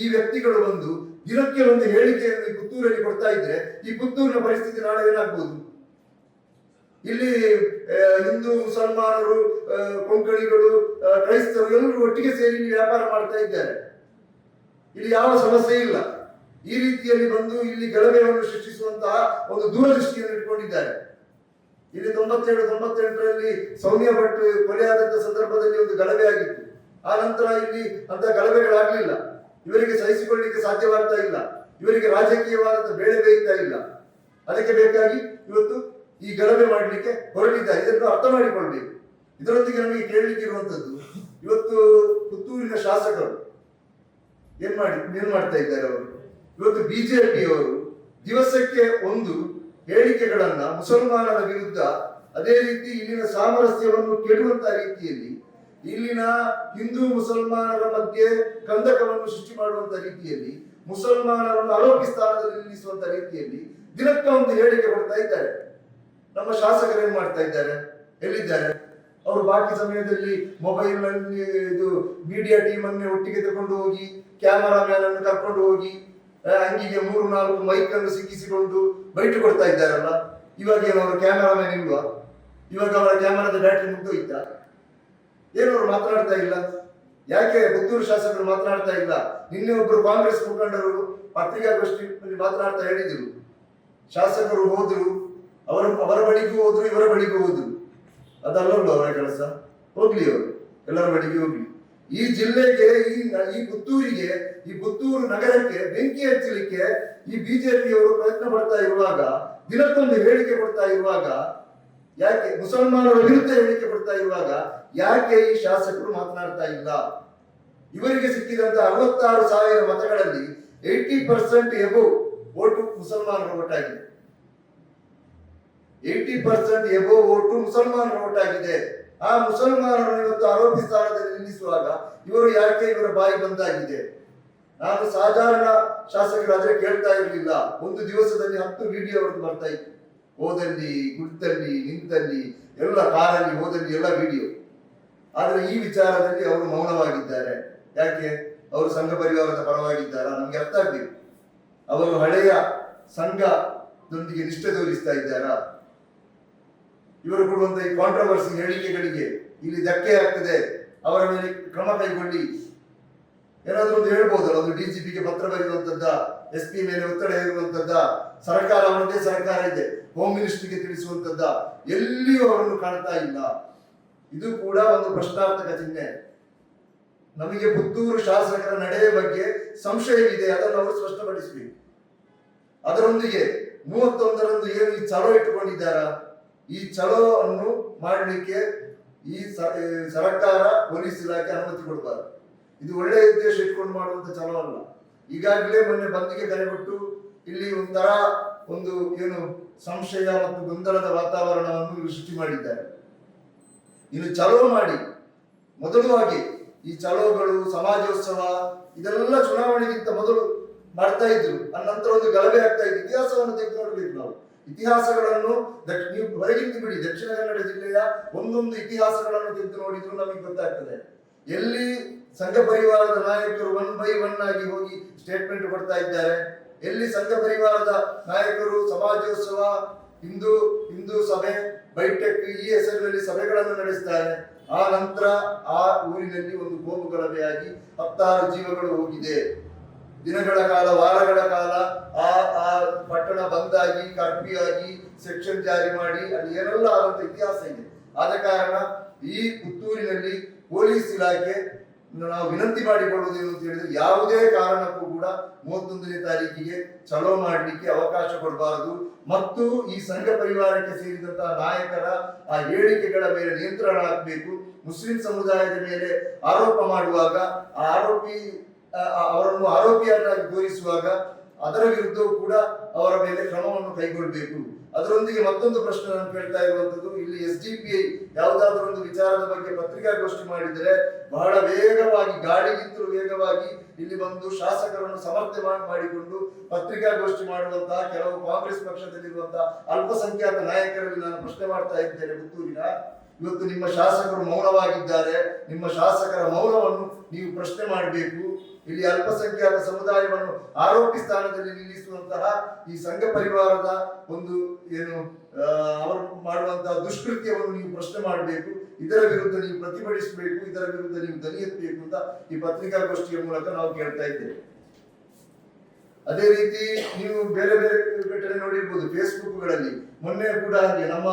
ಈ ವ್ಯಕ್ತಿಗಳು ಬಂದು ದಿನಕ್ಕೆ ಒಂದು ಹೇಳಿಕೆಯನ್ನು ಪುತ್ತೂರಲ್ಲಿ ಕೊಡ್ತಾ ಇದ್ರೆ ಈ ಪುತ್ತೂರಿನ ಪರಿಸ್ಥಿತಿ ನಾಳೆ ಏನಾಗ್ಬೋದು? ಇಲ್ಲಿ ಹಿಂದೂ ಮುಸಲ್ಮಾನರು, ಕೊಂಕಣಿಗಳು, ಕ್ರೈಸ್ತರು ಎಲ್ಲರೂ ಒಟ್ಟಿಗೆ ಸೇರಿ ವ್ಯಾಪಾರ ಮಾಡ್ತಾ ಇದ್ದಾರೆ. ಇಲ್ಲಿ ಯಾವ ಸಮಸ್ಯೆ ಇಲ್ಲ. ಈ ರೀತಿಯಲ್ಲಿ ಬಂದು ಇಲ್ಲಿ ಗಲಭೆಯನ್ನು ಸೃಷ್ಟಿಸುವಂತಹ ಒಂದು ದೂರದೃಷ್ಟಿಯನ್ನು ಇಟ್ಕೊಂಡಿದ್ದಾರೆ. ಇಲ್ಲಿ 97-98ರಲ್ಲಿ ಸೌಮ್ಯ ಭಟ್ ಕೊಲೆಯಾದಂತಹ ಸಂದರ್ಭದಲ್ಲಿ ಒಂದು ಗಲಭೆ ಆಗಿತ್ತು. ಆ ನಂತರ ಇಲ್ಲಿ ಅಂತ ಗಲಭೆಗಳಾಗ್ಲಿಲ್ಲ. ಇವರಿಗೆ ಸಹಿಸಿಕೊಳ್ಳಿಕ್ಕೆ ಸಾಧ್ಯವಾಗ್ತಾ ಇಲ್ಲ. ಇವರಿಗೆ ರಾಜಕೀಯವಾದಂತಹ ಬೇಳೆ ಬೇಯ್ತಾ ಇಲ್ಲ. ಅದಕ್ಕೆ ಬೇಕಾಗಿ ಇವತ್ತು ಈ ಗಲಭೆ ಮಾಡಲಿಕ್ಕೆ ಹೊರಟಿದ್ದಾರೆ. ಇದನ್ನು ಅರ್ಥ ಮಾಡಿಕೊಳ್ಬೇಕು. ಇದರೊಂದಿಗೆ ನಮಗೆ ಕೇಳಲಿಕ್ಕೆ ಇರುವಂತದ್ದು, ಇವತ್ತು ಪುತ್ತೂರಿನ ಶಾಸಕರು ಏನ್ ಮಾಡ್ತಾ ಇದ್ದಾರೆ ಅವರು? ಇವತ್ತು ಬಿಜೆಪಿಯವರು ದಿವಸಕ್ಕೆ ಒಂದು ಹೇಳಿಕೆಗಳನ್ನ ಮುಸಲ್ಮಾನರ ವಿರುದ್ಧ, ಅದೇ ರೀತಿ ಇಲ್ಲಿನ ಸಾಮರಸ್ಯವನ್ನು ಕೆಡುವಂತಹ ರೀತಿಯಲ್ಲಿ, ಇಲ್ಲಿನ ಹಿಂದೂ ಮುಸಲ್ಮಾನರ ಮಧ್ಯೆ ಕಂದಕವನ್ನು ಸೃಷ್ಟಿ ಮಾಡುವಂತ ರೀತಿಯಲ್ಲಿ, ಮುಸಲ್ಮಾನರನ್ನು ಆರೋಗ್ಯ ಸ್ಥಾನದಲ್ಲಿ ನಿಲ್ಲಿಸುವಂತ ರೀತಿಯಲ್ಲಿ ದಿನಕ್ಕೆ ಒಂದು ಹೇಳಿಕೆ ಕೊಡ್ತಾ ಇದ್ದಾರೆ. ನಮ್ಮ ಶಾಸಕರು ಏನ್ ಮಾಡ್ತಾ ಇದ್ದಾರೆ? ಎಲ್ಲಿದ್ದಾರೆ ಅವರು? ಬಾಕಿ ಸಮಯದಲ್ಲಿ ಮೊಬೈಲ್ ನಲ್ಲಿ ಇದು ಮೀಡಿಯಾ ಟೀಮ್ ಅನ್ನೇ ಒಟ್ಟಿಗೆ ತಗೊಂಡು ಹೋಗಿ, ಕ್ಯಾಮರಾಮ್ಯಾನ್ ಅನ್ನು ಕರ್ಕೊಂಡು ಹೋಗಿ, ಅಂಗಿಗೆ 3-4 ಮೈಕ್ ಅನ್ನು ಸಿಕ್ಕಿಸಿಕೊಂಡು ಬೈಟ್ ಕೊಡ್ತಾ ಇದ್ದಾರಲ್ಲ. ಇವಾಗ ಏನು ಅವರು ಕ್ಯಾಮರಾಮ್ಯಾನ್ ಇಲ್ವಾ? ಇವಾಗ ಅವರ ಕ್ಯಾಮರಾದ ಬ್ಯಾಟ್ರಿ ಮುಗ್ದೋಯ್ತ? ಏನವರು ಮಾತನಾಡ್ತಾ ಇಲ್ಲ? ಯಾಕೆ ಪುತ್ತೂರು ಶಾಸಕರು ಮಾತನಾಡ್ತಾ ಇಲ್ಲ? ನಿನ್ನೆ ಒಬ್ಬರು ಕಾಂಗ್ರೆಸ್ ಮುಖಂಡರು ಪತ್ರಿಕಾಗೋಷ್ಠಿಯಲ್ಲಿ ಮಾತನಾಡ್ತಾ ಹೇಳಿದ್ರು, ಶಾಸಕರು ಹೋದ್ರು, ಅವರ ಬಳಿಗೂ ಹೋದ್ರು, ಇವರ ಬಳಿಗೂ ಹೋದ್ರು. ಅದಲ್ಲವಲ್ಲ ಅವರ ಕೆಲಸ. ಹೋಗ್ಲಿ, ಅವರು ಎಲ್ಲರ ಬಳಿಗೆ ಹೋಗ್ಲಿ. ಈ ಜಿಲ್ಲೆಗೆ, ಈ ಪುತ್ತೂರಿಗೆ, ಈ ಪುತ್ತೂರು ನಗರಕ್ಕೆ ಬೆಂಕಿ ಹಚ್ಚಲಿಕ್ಕೆ ಈ ಬಿಜೆಪಿಯವರು ಪ್ರಯತ್ನ ಪಡ್ತಾ ಇರುವಾಗ, ದಿನಕ್ಕೊಂದು ಹೇಳಿಕೆ ಕೊಡ್ತಾ ಇರುವಾಗ, ಯಾಕೆ ಮುಸಲ್ಮಾನರ ವಿರುದ್ಧ ಹೇಳಿಕೆ ಕೊಡ್ತಾ ಇರುವಾಗ ಯಾಕೆ ಈ ಶಾಸಕರು ಮಾತನಾಡ್ತಾ ಇಲ್ಲ? ಇವರಿಗೆ ಸಿಕ್ಕಿದಂತ 66,000 ಮತಗಳಲ್ಲಿ 80% ಎಬೋವ್ ಓಟು ಮುಸಲ್ಮಾನರ ಓಟಾಗಿದೆ. 80% ಎಬೋವ್ ಓಟು ಮುಸಲ್ಮಾನರ ಓಟಾಗಿದೆ. ಆ ಮುಸಲ್ಮಾನರನ್ನು ಇವತ್ತು ಆರೋಪಿ ಸ್ಥಾನದಲ್ಲಿ ನಿಲ್ಲಿಸುವಾಗ ಇವರು ಯಾಕೆ, ಇವರ ಬಾಯಿ ಬಂದಾಗಿದೆ. ನಾನು ಸಾಧಾರಣ ಶಾಸಕರಾದ್ರೆ ಕೇಳ್ತಾ ಇರಲಿಲ್ಲ. ಒಂದು ದಿವಸದಲ್ಲಿ 10 ವಿಡಿಯೋ ಅವ್ರದ್ದು ಬರ್ತಾ ಇತ್ತು. ಹೋದಲ್ಲಿ, ಗುಡ್ಡಲ್ಲಿ, ನಿಂತಲ್ಲಿ, ಎಲ್ಲ ಕಾರಲ್ಲಿ ಹೋದಲ್ಲಿ ಎಲ್ಲ ವಿಡಿಯೋ. ಆದ್ರೆ ಈ ವಿಚಾರದಲ್ಲಿ ಅವರು ಮೌನವಾಗಿದ್ದಾರೆ. ಯಾಕೆ? ಅವರು ಸಂಘ ಪರಿವಾರದ ಪರವಾಗಿದ್ದಾರಾ? ನಮ್ಗೆ ಅರ್ಥ ಆಗ್ಬೇಕು. ಅವರು ಹಳೆಯ ಸಂಘದೊಂದಿಗೆ ನಿಷ್ಠೆ ತೋರಿಸ್ತಾ ಇದ್ದಾರಾ? ಇವರು ಕೊಡುವಂತ ಈ ಕಾಂಟ್ರವರ್ಸಿ ಹೇಳಿಕೆಗಳಿಗೆ ಇಲ್ಲಿ ಧಕ್ಕೆ ಆಗ್ತದೆ, ಅವರ ಮೇಲೆ ಕ್ರಮ ಕೈಗೊಳ್ಳಿ, ಏನಾದ್ರೂ ಒಂದು ಹೇಳ್ಬೋದಲ್ಲ. ಒಂದು ಡಿಜಿಪಿಗೆ ಪತ್ರ ಬರೆಯುವಂತದ್ದ, SP ಮೇಲೆ ಒತ್ತಡ ಹೇರುವಂತದ್ದ, ಸರ್ಕಾರ ಅವರದೇ ಸರ್ಕಾರ ಇದೆ, ಹೋಮ್ ಮಿನಿಸ್ಟ್ರಿಗೆ ತಿಳಿಸುವಂತದ್ದ, ಎಲ್ಲಿಯೂ ಅವರನ್ನು ಕಾಣ್ತಾ ಇಲ್ಲ. ಇದು ಕೂಡ ಒಂದು ಪ್ರಶ್ನಾರ್ಥಕ ಚಿಹ್ನೆ. ನಮಗೆ ಪುತ್ತೂರು ಶಾಸಕರ ನಡೆಯ ಬಗ್ಗೆ ಸಂಶಯವಿದೆ, ಅದನ್ನು ಅವರು ಸ್ಪಷ್ಟಪಡಿಸಬೇಕು. ಅದರೊಂದಿಗೆ 31ರಂದು ಏನು ಈ ಚಲೋ ಇಟ್ಟುಕೊಂಡಿದ್ದಾರ, ಈ ಚಲೋ ಅನ್ನು ಮಾಡಲಿಕ್ಕೆ ಈ ಸರ್ಕಾರ, ಪೊಲೀಸ್ ಇಲಾಖೆ ಅನುಮತಿ ಕೊಡಬಾರದು. ಇದು ಒಳ್ಳೆಯ ಉದ್ದೇಶ ಇಟ್ಕೊಂಡು ಮಾಡುವಂತ ಚಲೋ ಅಲ್ಲ. ಈಗಾಗಲೇ ಮೊನ್ನೆ ಬಂದ್ಗೆ ಕರೆ ಕೊಟ್ಟು ಇಲ್ಲಿ ಒಂಥರ ಒಂದು ಏನು ಸಂಶಯ ಮತ್ತು ಗೊಂದಲದ ವಾತಾವರಣವನ್ನು ಸೃಷ್ಟಿ ಮಾಡಿದ್ದಾರೆ. ಇನ್ನು ಚಲೋ ಮಾಡಿ ಮೊದಲುವಾಗಿ ಈ ಚಲೋಗಳು, ಸಮಾಜೋತ್ಸವ ಇದೆಲ್ಲ ಚುನಾವಣೆಗಿಂತ ಮೊದಲು ಮಾಡ್ತಾ ಇದ್ರು. ನಂತರ ಒಂದು ಗಲಭೆ ಆಗ್ತಾ ಇತ್ತು. ಇತಿಹಾಸವನ್ನು ತೆಗೆದು ನೋಡ್ಬೇಕು ನಾವು. ಇತಿಹಾಸಗಳನ್ನು ನೀವು ಹೊರಗಿಂದ ಬಿಡಿ, ದಕ್ಷಿಣ ಕನ್ನಡ ಜಿಲ್ಲೆಯ ಒಂದೊಂದು ಇತಿಹಾಸಗಳನ್ನು ತೆಗೆದು ನೋಡಿದ್ರು ನಮಗೆ ಗೊತ್ತಾಗ್ತದೆ. ಎಲ್ಲಿ ಸಂಘ ಪರಿವಾರದ ನಾಯಕರು 1 by 1 ಆಗಿ ಹೋಗಿ ಸ್ಟೇಟ್ಮೆಂಟ್ ಕೊಡ್ತಾ ಇದ್ದಾರೆ, ಎಲ್ಲಿ ಸಂಘ ಪರಿವಾರದ ನಾಯಕರು ಸಮಾಜೋತ್ಸವ, ಹಿಂದೂ ಸಭೆ, ಬೈಟೆಕ್ ಈ ಹೆಸರಿನಲ್ಲಿ ಸಭೆಗಳನ್ನು ನಡೆಸ್ತಾರೆ. ಆ ನಂತರ ಆ ಊರಿನಲ್ಲಿ ಒಂದು ಕೋಮು ಗಲಭೆಯಾಗಿ 10 ಜೀವಗಳು ಹೋಗಿದೆ. ದಿನಗಳ ಕಾಲ, ವಾರಗಳ ಕಾಲ ಆ ಪಟ್ಟಣ ಬಂದಾಗಿ, ಕರ್ಫ್ಯೂ ಆಗಿ, ಸೆಕ್ಷನ್ ಜಾರಿ ಮಾಡಿ ಅಲ್ಲಿ ಏನೆಲ್ಲ ಆದಂತ ಇತಿಹಾಸ ಇದೆ. ಆದ ಕಾರಣ ಈ ಪುತ್ತೂರಿನಲ್ಲಿ ಪೊಲೀಸ್ ಇಲಾಖೆ ನಾವು ವಿನಂತಿ ಮಾಡಿಕೊಳ್ಳುವುದೇನು ಅಂತ ಹೇಳಿದ್ರೆ, ಯಾವುದೇ ಕಾರಣಕ್ಕೂ ಕೂಡ 31ನೇ ತಾರೀಕಿಗೆ ಚಲೋ ಮಾಡಲಿಕ್ಕೆ ಅವಕಾಶ ಕೊಡಬಾರದು. ಮತ್ತು ಈ ಸಂಘ ಪರಿವಾರಕ್ಕೆ ಸೇರಿದಂತಹ ನಾಯಕರ ಆ ಹೇಳಿಕೆಗಳ ಮೇಲೆ ನಿಯಂತ್ರಣ ಆಗಬೇಕು. ಮುಸ್ಲಿಂ ಸಮುದಾಯದ ಮೇಲೆ ಆರೋಪ ಮಾಡುವಾಗ, ಅವರನ್ನು ಆರೋಪಿಯನ್ನಾಗಿ ತೋರಿಸುವಾಗ ಅದರ ವಿರುದ್ಧವೂ ಕೂಡ ಅವರ ಮೇಲೆ ಕ್ರಮವನ್ನು ಕೈಗೊಳ್ಳಬೇಕು. ಅದರೊಂದಿಗೆ ಮತ್ತೊಂದು ಪ್ರಶ್ನೆ ನಾನು ಕೇಳ್ತಾ ಇರುವಂತದ್ದು, ಇಲ್ಲಿ SDPI ಯಾವುದಾದ್ರೂ ಒಂದು ವಿಚಾರದ ಬಗ್ಗೆ ಪತ್ರಿಕಾಗೋಷ್ಠಿ ಮಾಡಿದರೆ ಬಹಳ ವೇಗವಾಗಿ, ಗಾಳಿಗಿಂತಲೂ ವೇಗವಾಗಿ ಇಲ್ಲಿ ಬಂದು ಶಾಸಕರನ್ನು ಸಮರ್ಥನೆ ಮಾಡಿಕೊಂಡು ಪತ್ರಿಕಾಗೋಷ್ಠಿ ಮಾಡುವಂತಹ ಕೆಲವು ಕಾಂಗ್ರೆಸ್ ಪಕ್ಷದಲ್ಲಿರುವಂತಹ ಅಲ್ಪಸಂಖ್ಯಾತ ನಾಯಕರಲ್ಲಿ ನಾನು ಪ್ರಶ್ನೆ ಮಾಡ್ತಾ ಇದ್ದೇನೆ. ಪುತ್ತೂರಿನ ಇವತ್ತು ನಿಮ್ಮ ಶಾಸಕರು ಮೌನವಾಗಿದ್ದಾರೆ. ನಿಮ್ಮ ಶಾಸಕರ ಮೌನವನ್ನು ನೀವು ಪ್ರಶ್ನೆ ಮಾಡಬೇಕು. ಇಲ್ಲಿ ಅಲ್ಪಸಂಖ್ಯಾತ ಸಮುದಾಯವನ್ನು ಆರೋಪಿ ಸ್ಥಾನದಲ್ಲಿ ನಿಲ್ಲಿಸುವಂತಹ ಈ ಸಂಘ ಪರಿವಾರದ ಒಂದು ಏನು ಅವರು ಮಾಡುವಂತಹ ದುಷ್ಕೃತ್ಯವನ್ನು ನೀವು ಪ್ರಶ್ನೆ ಮಾಡಬೇಕು. ಇದರ ವಿರುದ್ಧ ನೀವು ಪ್ರತಿಭಟಿಸಬೇಕು, ಇದರ ವಿರುದ್ಧ ನೀವು ಧ್ವನಿ ಎತ್ತಬೇಕು ಅಂತ ಈ ಪತ್ರಿಕಾಗೋಷ್ಠಿಯ ಮೂಲಕ ನಾವು ಕೇಳ್ತಾ ಇದ್ದೇವೆ. ಅದೇ ರೀತಿ ನೀವು ಬೇರೆ ಬೇರೆ ಕಡೆ ನೋಡಿರ್ಬೋದು ಫೇಸ್ಬುಕ್ಗಳಲ್ಲಿ. ಮೊನ್ನೆ ಕೂಡ ಹಾಗೆ ನಮ್ಮ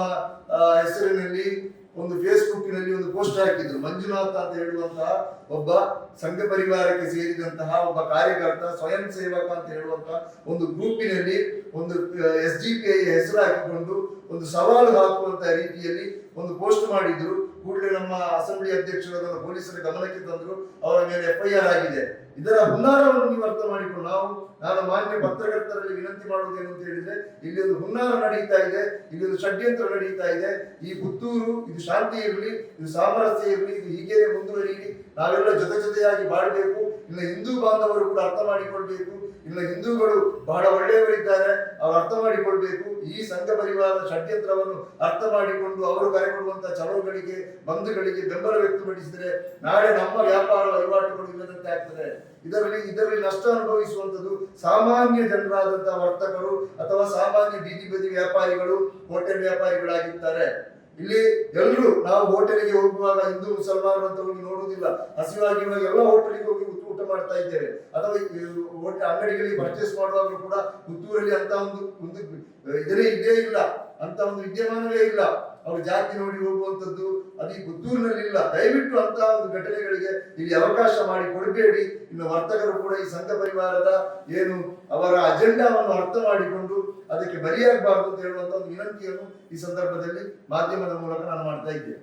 ಹೆಸರಿನಲ್ಲಿ ಒಂದು ಫೇಸ್ಬುಕ್ನಲ್ಲಿ ಒಂದು ಪೋಸ್ಟ್ ಹಾಕಿದ್ರು. ಮಂಜುನಾಥ್ ಅಂತ ಹೇಳುವಂತಹ ಒಬ್ಬ ಸಂಘ ಪರಿವಾರಕ್ಕೆ ಸೇರಿದಂತಹ ಒಬ್ಬ ಕಾರ್ಯಕರ್ತ, ಸ್ವಯಂ ಸೇವಕ ಅಂತ ಹೇಳುವಂತಹ ಒಂದು ಗ್ರೂಪಿನಲ್ಲಿ ಒಂದು SDPI ಹೆಸರು ಹಾಕಿಕೊಂಡು ಒಂದು ಸವಾಲು ಹಾಕುವಂತಹ ರೀತಿಯಲ್ಲಿ ಒಂದು ಪೋಸ್ಟ್ ಮಾಡಿದ್ರು. ಕೂಡಲೇ ನಮ್ಮ ಅಸೆಂಬ್ಲಿ ಅಧ್ಯಕ್ಷರು ಅದನ್ನು ಪೊಲೀಸರ ಗಮನಕ್ಕೆ ತಂದ್ರು. ಅವರ ಮೇಲೆ FIR ಆಗಿದೆ. ಇದರ ಹುನ್ನಾರವನ್ನು ನೀವು ಅರ್ಥ ಮಾಡಿಕೊಂಡು ನಾನು ಮಾನ್ಯ ಪತ್ರಕರ್ತರಲ್ಲಿ ವಿನಂತಿ ಮಾಡುವುದೇನು ಅಂತ ಹೇಳಿದ್ರೆ, ಇಲ್ಲಿ ಒಂದು ಹುನ್ನಾರ ನಡೀತಾ ಇದೆ, ಇಲ್ಲಿ ಒಂದು ಷಡ್ಯಂತ್ರ ನಡೀತಾ ಇದೆ. ಈ ಪುತ್ತೂರು ಇದು ಶಾಂತಿ ಇರಲಿ, ಇದು ಸಾಮರಸ್ಯ ಇರಲಿ, ಇದು ಹೀಗೆ ಮುಂದುವರಿಯಲಿ, ನಾವೆಲ್ಲ ಜೊತೆಯಾಗಿ ಬಾಳ್ಬೇಕು. ಇಲ್ಲ ಹಿಂದೂ ಬಾಂಧವರು ಕೂಡ ಅರ್ಥ ಮಾಡಿಕೊಳ್ಬೇಕು. ಇಲ್ಲ ಹಿಂದೂಗಳು ಬಹಳ ಒಳ್ಳೆಯವರಿದ್ದಾರೆ, ಅವರು ಅರ್ಥ ಮಾಡಿಕೊಳ್ಬೇಕು. ಈ ಸಂಘ ಪರಿವಾರದ ಷಡ್ಯಂತ್ರವನ್ನು ಅರ್ಥ ಮಾಡಿಕೊಂಡು ಅವರು ಕರೆ ಕೊಡುವಂತಹ ಚಲೋಗಳಿಗೆ, ಬಂಧುಗಳಿಗೆ ಬೆಂಬಲ ವ್ಯಕ್ತಪಡಿಸಿದರೆ ನಾಳೆ ನಮ್ಮ ವ್ಯಾಪಾರ ವಹಿವಾಟುಗಳು ಇಲ್ಲದಂತೆ ಆಗ್ತದೆ. ಇದರಲ್ಲಿ ನಷ್ಟ ಅನುಭವಿಸುವಂತದ್ದು ಸಾಮಾನ್ಯ ಜನರಾದಂತಹ ವರ್ತಕರು ಅಥವಾ ಸಾಮಾನ್ಯ ಬೀದಿ ಬದಿ ವ್ಯಾಪಾರಿಗಳು, ಹೋಟೆಲ್ ವ್ಯಾಪಾರಿಗಳಾಗಿರ್ತಾರೆ. ಇಲ್ಲಿ ಎಲ್ಲರೂ ನಾವು ಹೋಟೆಲ್ಗೆ ಹೋಗುವಾಗ ಹಿಂದೂ ಮುಸಲ್ಮಾನರು ಅಂತ ಹೋಗಿ ನೋಡುವುದಿಲ್ಲ. ಹಸಿವಾಗಿರುವಾಗ ಎಲ್ಲ ಹೋಟೆಲ್ಗೆ ಹೋಗಿ ಊಟ ಮಾಡ್ತಾ ಇದ್ದೇವೆ. ಅಥವಾ ಅಂಗಡಿಗಳಿಗೆ ಪರ್ಚೇಸ್ ಮಾಡುವಾಗಲೂ ಕೂಡ ಪುತ್ತೂರಲ್ಲಿ ಅಂತ ಒಂದು ಇದೇ ಇಲ್ಲ, ಅಂತ ಒಂದು ವಿದ್ಯಮಾನವೇ ಇಲ್ಲ. ಅವರು ಜಾತಿ ನೋಡಿ ಹೋಗುವಂಥದ್ದು ಅದು ಈ ಪುತ್ತೂರಿನಲ್ಲಿ ಇಲ್ಲ. ದಯವಿಟ್ಟು ಅಂತಹ ಒಂದು ಘಟನೆಗಳಿಗೆ ಇಲ್ಲಿ ಅವಕಾಶ ಮಾಡಿ ಕೊಡಬೇಡಿ. ಇನ್ನು ವರ್ತಕರು ಕೂಡ ಈ ಸಂಘ ಪರಿವಾರದ ಏನು ಅವರ ಅಜೆಂಡಾವನ್ನು ಅರ್ಥ ಮಾಡಿಕೊಂಡು ಅದಕ್ಕೆ ಬಲಿಯಾಗಬಾರದು ಅಂತ ಹೇಳುವಂತ ಒಂದು ವಿನಂತಿಯನ್ನು ಈ ಸಂದರ್ಭದಲ್ಲಿ ಮಾಧ್ಯಮದ ಮೂಲಕ ನಾನು ಮಾಡ್ತಾ ಇದ್ದೇನೆ.